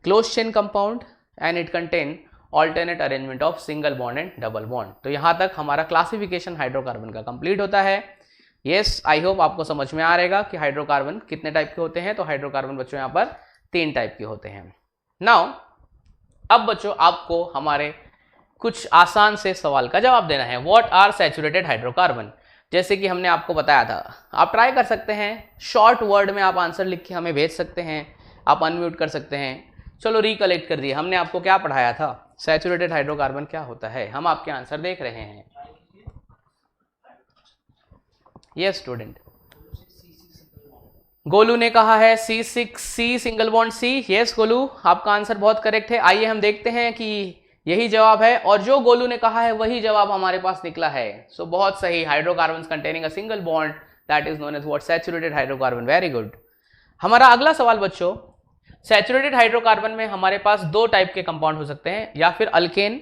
close chain compound and it contain alternate arrangement of single bond and double bond. तो यहां तक हमारा क्लासिफिकेशन हाइड्रोकार्बन का कंप्लीट होता है। यस, आई होप आपको समझ में आ रहेगा कि हाइड्रोकार्बन कितने टाइप के होते हैं। तो हाइड्रोकार्बन बच्चों यहाँ पर 3 टाइप के होते हैं। नाउ अब बच्चों आपको हमारे कुछ आसान से सवाल का जवाब देना है। What are saturated hydrocarbon? जैसे कि हमने आपको बताया था, आप ट्राई कर सकते हैं, शॉर्ट वर्ड में आप आंसर लिख के हमें भेज सकते हैं, आप अनम्यूट कर सकते हैं। चलो रिकलेक्ट कर दिए, हमने आपको क्या पढ़ाया था, सैचुरेटेड हाइड्रोकार्बन क्या होता है, हम आपके आंसर देख रहे हैं। यस स्टूडेंट, गोलू ने कहा है C6C single bond C। Yes Golu, आपका आंसर बहुत करेक्ट है। आइए हम देखते हैं कि यही जवाब है, और जो गोलू ने कहा है वही जवाब हमारे पास निकला है। सो बहुत सही, hydrocarbon containing a single bond that is known as what, saturated hydrocarbon. Very good. हमारा अगला सवाल बच्चों, सैचुरेटेड हाइड्रोकार्बन में हमारे पास दो टाइप के कंपाउंड हो सकते हैं, या फिर अल्केन,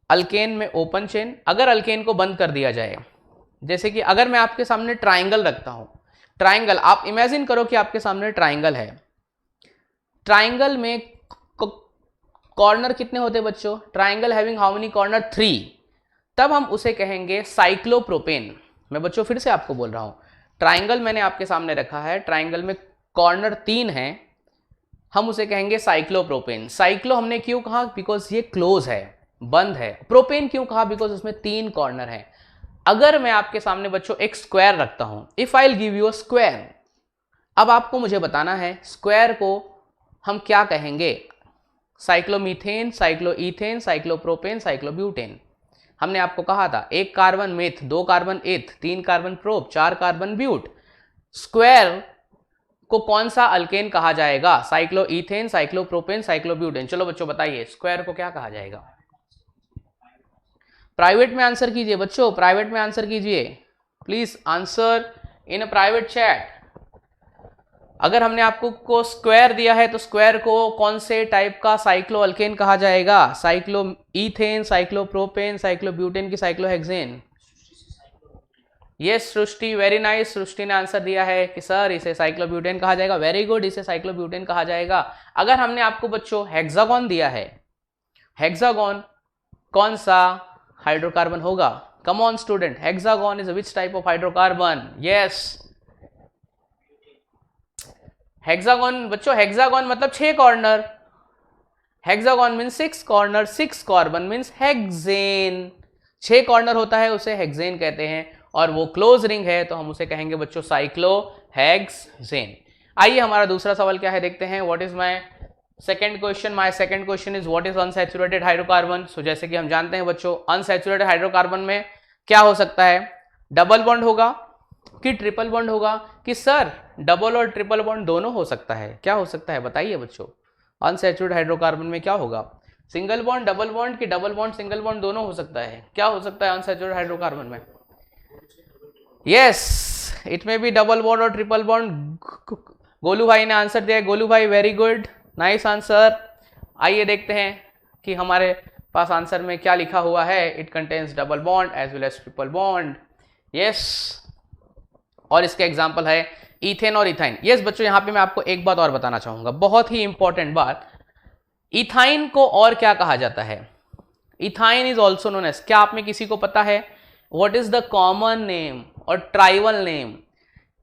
अल्केन में ओपन चेन, अगर अल्केन को बंद कर दिया जाए, जैसे कि अगर मैं आपके सामने ट्राइंगल रखता हूं, ट्राइंगल आप इमेजिन करो कि आपके सामने ट्राइंगल है, ट्राइंगल में कॉर्नर कितने होते हैं बच्चों, triangle having how many corner, 3, तब हम उसे कहेंगे साइक्लोप्रोपेन। मैं बच्चों फिर से आपको बोल रहा हूं, ट्राइंगल मैंने आपके सामने रखा है, ट्राइंगल में कॉर्नर 3 है, हम उसे कहेंगे साइक्लोप्रोपेन। साइक्लो हमने क्यों कहा, बिकॉज ये क्लोज है, बंद है। प्रोपेन क्यों कहा, बिकॉज उसमें 3 कॉर्नर है। अगर मैं आपके सामने बच्चों एक स्क्वायर रखता हूं, if I give you a square, अब आपको मुझे बताना है स्क्वायर को हम क्या कहेंगे, साइक्लोमीथेन, साइक्लोईथेन, साइक्लोप्रोपेन, साइक्लोब्यूटेन। हमने आपको कहा था एक carbon meth, 2 carbon eth, 3 carbon prop, 4 carbon but. Square को कौन सा अल्केन कहा जाएगा, साइक्लोईथेन, साइक्लोप्रोपेन, साइक्लोब्यूटेन। चलो बच्चों बताइए स्क्वायर को क्या कहा जाएगा। प्राइवेट में आंसर कीजिए बच्चों, प्राइवेट में आंसर कीजिए, please answer in a private chat. अगर हमने आपको को स्क्वायर दिया है तो स्क्वायर को कौन से टाइप का साइक्लो अल्केन कहा जाएगा, साइक्लो ईथेन, साइक्लोप्रोपेन, साइक्लोब्यूटेन की साइक्लोहेक्सेन। यस सृष्टि, वेरी नाइस, सृष्टि ने आंसर दिया है कि सर इसे साइक्लोब्यूटेन कहा जाएगा। वेरी गुड, इसे साइक्लोब्यूटेन कहा जाएगा। अगर हमने आपको बच्चों हेक्सागोन दिया है, हेक्सागोन कौन सा हाइड्रोकार्बन होगा, come on student, hexagon is which type of hydrocarbon. Yes hexagon बच्चों, हेक्सागोन मतलब 6 corner, hexagon means 6 corner, 6 carbon means hexane, 6 corner होता है उसे हेक्सेन कहते हैं, और वो क्लोज रिंग है तो हम उसे कहेंगे बच्चों साइक्लोहेक्सेन। आइए हमारा दूसरा सवाल क्या है देखते हैं। What is my second question, my second question is what is unsaturated hydrocarbon. So जैसे कि हम जानते हैं बच्चों, अनसैचुरेटेड हाइड्रोकार्बन में क्या हो सकता है, डबल बॉन्ड होगा कि ट्रिपल बॉन्ड होगा, कि सर डबल और ट्रिपल बॉन्ड दोनों हो सकता है, क्या हो सकता है बताइए बच्चों। अनसैचुरेटेड हाइड्रोकार्बन में क्या होगा, सिंगल बॉन्ड डबल बॉन्ड कि डबल बॉन्ड सिंगल बॉन्ड दोनों हो सकता है, क्या हो सकता है अनसैचुरेटेड हाइड्रोकार्बन में। यस इट में बी डबल बॉन्ड और ट्रिपल बॉन्ड। गोलू भाई ने आंसर दिया है, गोलू भाई वेरी गुड, नाइस आंसर। आइए देखते हैं कि हमारे पास आंसर में क्या लिखा हुआ है, it contains double bond as well as triple bond. Yes, और इसके एग्जाम्पल है इथेन और इथाइन। यस बच्चों, यहां पे मैं आपको एक बात और बताना चाहूंगा, बहुत ही इंपॉर्टेंट बात। इथाइन को और क्या कहा जाता है, ethyne is also known as, क्या आप में किसी को पता है what is the common name और ट्राइबल नेम,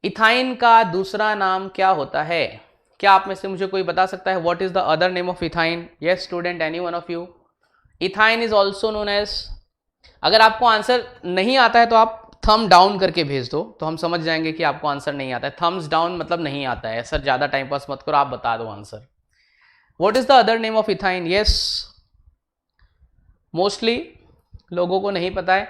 इथाइन का दूसरा नाम क्या होता है, क्या आप में से मुझे कोई बता सकता है what is the other name of ethyne. Yes student, any one of you, ethyne is also known as. अगर आपको आंसर नहीं आता है तो आप थम डाउन करके भेज दो, तो हम समझ जाएंगे कि आपको आंसर नहीं आता है। थम्स डाउन मतलब नहीं आता है, सर ज्यादा टाइम पास मत करो, आप बता दो answer. What is the other name of ethyne. Yes, mostly लोगों को नहीं पता है,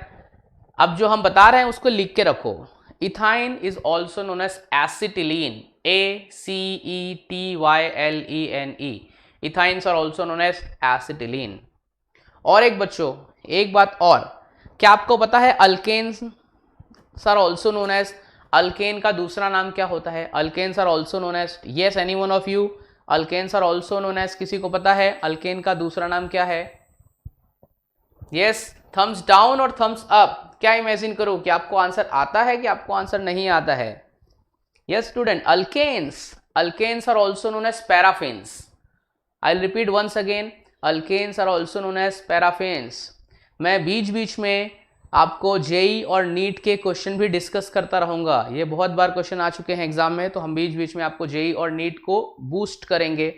अब जो हम बता रहे हैं उसको लिख के रखो। Ethyne is also known as acetylene, ACETYLENE, ethynes are also known as acetylene. और एक बच्चों एक बात और, क्या आपको पता है alkanes are also known as, alkane का दूसरा नाम क्या होता है, alkanes are also known as. Yes any one of you, alkanes are also known as, किसी को पता है अल्केन का दूसरा नाम क्या है। यस, थम्स डाउन और थम्स अप, क्या इमेजिन करो कि आपको आंसर आता है कि आपको आंसर नहीं आता है। Yes student, alkanes are also known as paraffins. I will repeat once again, alkanes are also known as paraffins. मैं बीच बीच में आपको जेई और नीट के क्वेश्चन भी डिस्कस करता रहूंगा, ये बहुत बार क्वेश्चन आ चुके हैं एग्जाम में, तो हम बीच बीच में आपको जेई और नीट को बूस्ट करेंगे,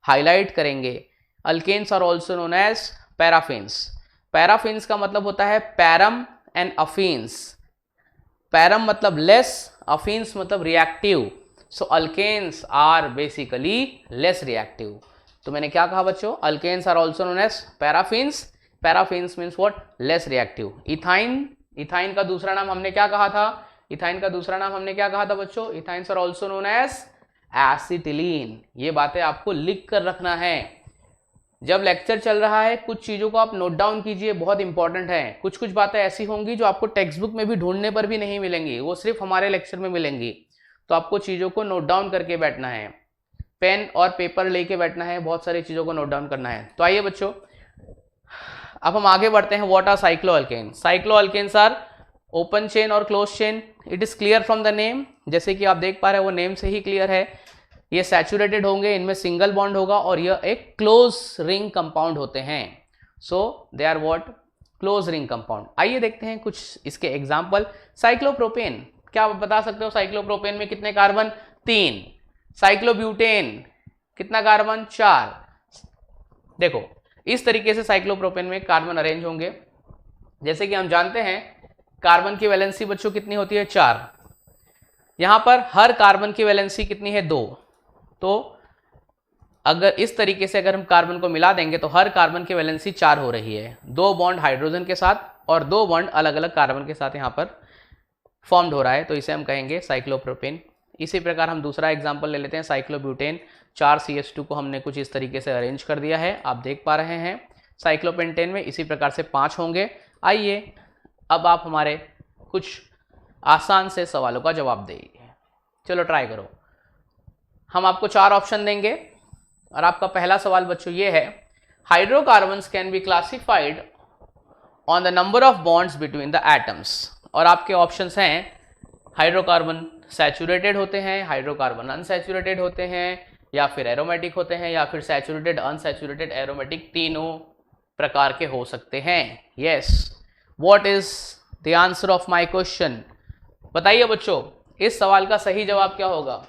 हाईलाइट करेंगे। Alkanes are also known as paraffins. Paraffins का मतलब होता है पैरम एंड अफीन्स, पैरम मतलब लेस, अफीन्स मतलब reactive, so alkanes are basically less reactive. तो मैंने क्या कहा बच्चों, alkanes are also known as paraffins. Paraffins means what, less reactive. Ethyne, ethyne का दूसरा नाम हमने क्या कहा था, इथाइन का दूसरा नाम हमने क्या कहा था बच्चों, ethynes are also known as acetylene. ये बातें आपको लिख कर रखना है। जब लेक्चर चल रहा है कुछ चीज़ों को आप नोट डाउन कीजिए, बहुत इंपॉर्टेंट है। कुछ कुछ बातें ऐसी होंगी जो आपको टेक्स्ट बुक में भी ढूंढने पर भी नहीं मिलेंगी, वो सिर्फ हमारे लेक्चर में मिलेंगी। तो आपको चीज़ों को नोट डाउन करके बैठना है, पेन और पेपर लेके बैठना है, बहुत सारी चीज़ों को नोट डाउन करना है। तो आइए बच्चों अब हम आगे बढ़ते हैं। What are cycloalkane? Cycloalkanes are open chain और close chain. It is clear from the name, जैसे कि आप देख पा रहे हैं वो नेम से ही क्लियर है। ये सैचुरेटेड होंगे, इनमें सिंगल बॉन्ड होगा और यह एक क्लोज रिंग कंपाउंड होते हैं। So they are what, close ring compound. आइए देखते हैं कुछ इसके एग्जांपल। साइक्लोप्रोपेन, क्या आप बता सकते हो साइक्लोप्रोपेन में कितने कार्बन? 3। साइक्लोब्यूटेन कितना कार्बन? 4। देखो इस तरीके से साइक्लोप्रोपेन में कार्बन अरेंज होंगे। जैसे कि हम जानते हैं कार्बन की वैलेंसी बच्चों कितनी होती है? 4। यहां पर हर कार्बन की वैलेंसी कितनी है? 2। तो अगर इस तरीके से अगर हम कार्बन को मिला देंगे तो हर कार्बन की वैलेंसी 4 हो रही है। 2 बॉन्ड हाइड्रोजन के साथ और 2 बॉन्ड अलग अलग कार्बन के साथ यहाँ पर फॉर्म्ड हो रहा है, तो इसे हम कहेंगे साइक्लोप्रोपेन। इसी प्रकार हम दूसरा एग्जाम्पल ले लेते हैं, साइक्लोब्यूटेन। 4 CH2 को हमने कुछ इस तरीके से अरेंज कर दिया है, आप देख पा रहे हैं। साइक्लोपेंटेन में इसी प्रकार से 5 होंगे। आइए अब आप हमारे कुछ आसान से सवालों का जवाब देंगे। चलो ट्राई करो। हम आपको 4 ऑप्शन देंगे और आपका पहला सवाल बच्चों ये है, hydrocarbons can be classified on the number of bonds between the atoms. और आपके ऑप्शंस हैं, हाइड्रोकार्बन सैचुरेटेड होते हैं, हाइड्रोकार्बन अनसैचुरेटेड होते हैं, या फिर एरोमेटिक होते हैं, या फिर सैचुरेटेड, अनसैचुरेटेड, एरोमेटिक, तीनों प्रकार के हो सकते हैं। Yes, what is the answer of my question? बताइए बच्चों इस सवाल का सही जवाब क्या होगा?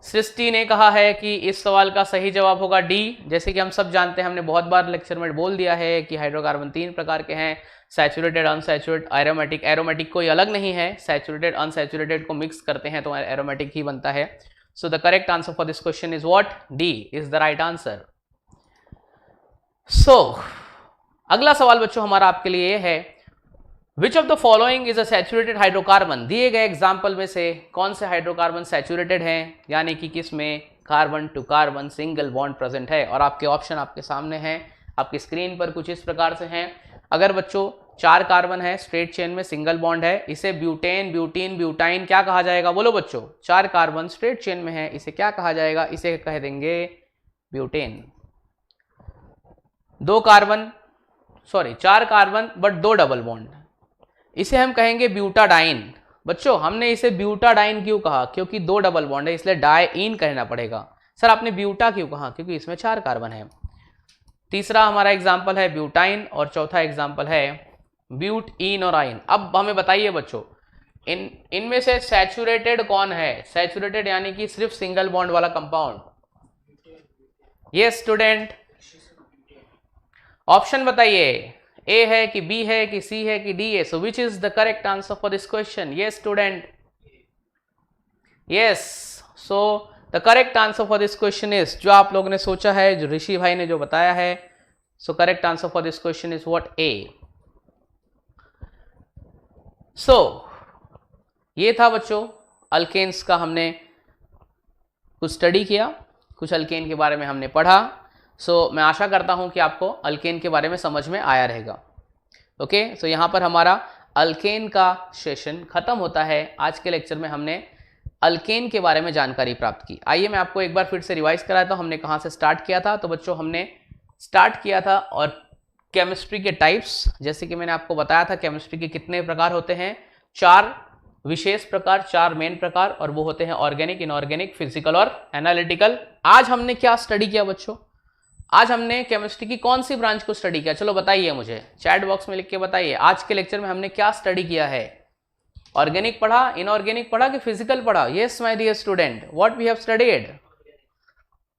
सृष्टि ने कहा है कि इस सवाल का सही जवाब होगा डी। जैसे कि हम सब जानते हैं, हमने बहुत बार लेक्चर में बोल दिया है कि हाइड्रोकार्बन 3 प्रकार के हैं, सैचुरेटेड, अनसैचुरेटेड, एरोमेटिक। एरोमेटिक कोई अलग नहीं है, सैचुरेटेड अनसैचुरेटेड को मिक्स करते हैं तो एरोमेटिक ही बनता है। So the correct answer for this question is what? D is the right answer. So अगला सवाल बच्चों हमारा आपके लिए यह है, which of the following is a saturated hydrocarbon? दिए गए एग्जाम्पल में से कौन से हाइड्रोकार्बन सैचुरेटेड हैं, यानी कि किसमें carbon to carbon single bond present है? और आपके ऑप्शन आपके सामने हैं, आपकी स्क्रीन पर कुछ इस प्रकार से हैं। अगर बच्चों 4 कार्बन है, स्ट्रेट चेन में सिंगल बॉन्ड है, इसे ब्यूटेन, ब्यूटीन, ब्यूटाइन क्या कहा जाएगा? बोलो बच्चों, 4 कार्बन स्ट्रेट चेन में है, इसे क्या कहा जाएगा? इसे कह देंगे butane. 4 carbon but 2 double bond, इसे हम कहेंगे ब्यूटाडाइन। बच्चों हमने इसे ब्यूटाडाइन क्यों कहा? क्योंकि 2 डबल बॉन्ड है, इसलिए डाइइन कहना पड़ेगा। सर आपने ब्यूटा क्यों कहा? क्योंकि इसमें 4 कार्बन है। तीसरा हमारा एग्जाम्पल है ब्यूटाइन और चौथा एग्जाम्पल है ब्यूटइन और आइन। अब हमें बताइए बच्चों इनमें से सैचुरेटेड कौन है? सैचुरेटेड यानी कि सिर्फ सिंगल बॉन्ड वाला कंपाउंड। यस स्टूडेंट, ऑप्शन बताइए, ए है कि बी है कि सी है कि डी है? So which is the correct answer for this question? Yes student, yes. So the correct answer for this question is, जो आप लोगों ने सोचा है, जो ऋषि भाई ने जो बताया है, so correct answer for this question is what? A. सो ये था बच्चों अल्केन्स का, हमने कुछ स्टडी किया, कुछ अल्केन के बारे में हमने पढ़ा। सो मैं आशा करता हूं कि आपको अल्केन के बारे में समझ में आया रहेगा। ओके, सो यहाँ पर हमारा अल्केन का सेशन खत्म होता है। आज के लेक्चर में हमने अल्केन के बारे में जानकारी प्राप्त की। आइए मैं आपको एक बार फिर से रिवाइज कराता हूँ हमने कहाँ से स्टार्ट किया था। तो बच्चों हमने स्टार्ट किया था और केमिस्ट्री के टाइप्स, जैसे कि मैंने आपको बताया था केमिस्ट्री के कितने प्रकार होते हैं, 4 विशेष प्रकार, 4 मेन प्रकार, और वो होते हैं ऑर्गेनिक, इनऑर्गेनिक, फिजिकल और एनालिटिकल। आज हमने क्या स्टडी किया बच्चों? आज हमने केमिस्ट्री की कौन सी ब्रांच को स्टडी किया? चलो बताइए मुझे, चैट बॉक्स में लिख के बताइए। आज के लेक्चर में हमने क्या स्टडी किया है? ऑर्गेनिक पढ़ा, इनऑर्गेनिक पढ़ा कि फिजिकल पढ़ा? Yes my dear student, what we have studied?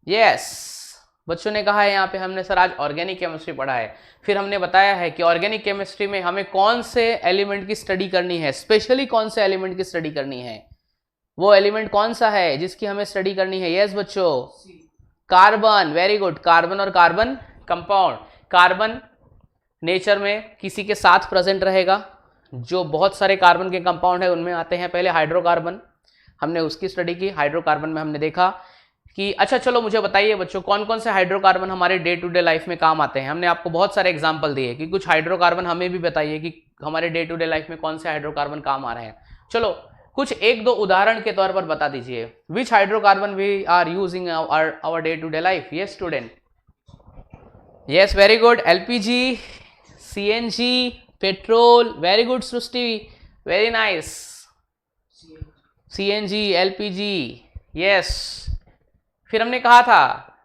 Yes, बच्चों ने कहा है यहाँ पे हमने सर आज ऑर्गेनिक केमिस्ट्री पढ़ा है। फिर हमने बताया है कि ऑर्गेनिक केमिस्ट्री में हमें कौन से एलिमेंट की स्टडी करनी है, स्पेशली कौन से एलिमेंट की स्टडी करनी है। वो एलिमेंट कौन सा है जिसकी हमें स्टडी करनी है? यस बच्चों, कार्बन। वेरी गुड, कार्बन और कार्बन कंपाउंड। कार्बन नेचर में किसी के साथ प्रेजेंट रहेगा, जो बहुत सारे कार्बन के कंपाउंड है उनमें आते हैं पहले हाइड्रोकार्बन, हमने उसकी स्टडी की। हाइड्रोकार्बन में हमने देखा कि अच्छा चलो मुझे बताइए बच्चों, कौन कौन से हाइड्रोकार्बन हमारे डे टू डे लाइफ में काम आते हैं। हमने आपको बहुत सारे एग्जांपल दिए कि कुछ हाइड्रोकार्बन हमें भी बताइए कि हमारे डे टू डे लाइफ में कौन से हाइड्रोकार्बन काम आ रहे हैं। चलो कुछ एक दो उदाहरण के तौर पर बता दीजिए, which hydrocarbon we are using our day to day life. Yes student, yes very good, LPG, CNG, petrol. Very good Srishti, very nice, CNG, LPG, yes. फिर हमने कहा था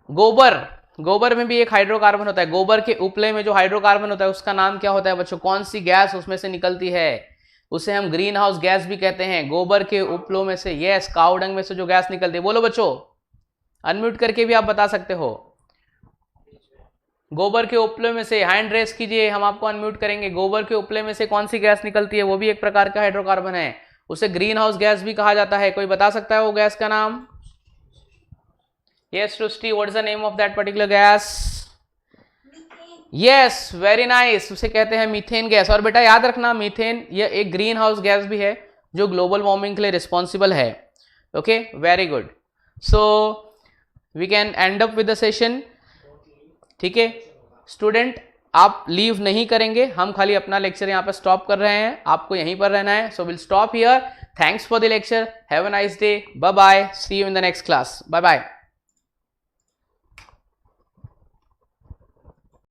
गोबर, गोबर में भी एक हाइड्रोकार्बन होता है। गोबर के उपले में जो हाइड्रोकार्बन होता है उसका नाम क्या होता है बच्चों? कौन सी गैस उसमें से निकलती है? उसे हम ग्रीन हाउस गैस भी कहते हैं। गोबर के उपलों में से, यस, काऊ डंग में से जो गैस निकलती है। बोलो बच्चों, अनम्यूट करके भी आप बता सकते हो। गोबर के उपले में से हैंड रेस कीजिए, हम आपको अनम्यूट करेंगे। गोबर के उपले में से कौन सी गैस निकलती है? वो भी एक प्रकार का हाइड्रोकार्बन है, उसे ग्रीन हाउस गैस भी कहा जाता है। कोई बता सकता है वो गैस का नाम? Yes Srishti, what is the name of that particular gas? Yes, very nice, उसे कहते हैं मीथेन गैस। और बेटा याद रखना, मीथेन ये एक ग्रीन हाउस गैस भी है जो ग्लोबल वार्मिंग के लिए रिस्पॉन्सिबल है। Okay, very good. So we can end up with the session. ठीक है स्टूडेंट, आप लीव नहीं करेंगे, हम खाली अपना लेक्चर यहाँ पर स्टॉप कर रहे हैं, आपको यहीं पर रहना है। So will stop here. Thanks for the lecture, have a nice day, bye bye, see you in the next class, bye bye.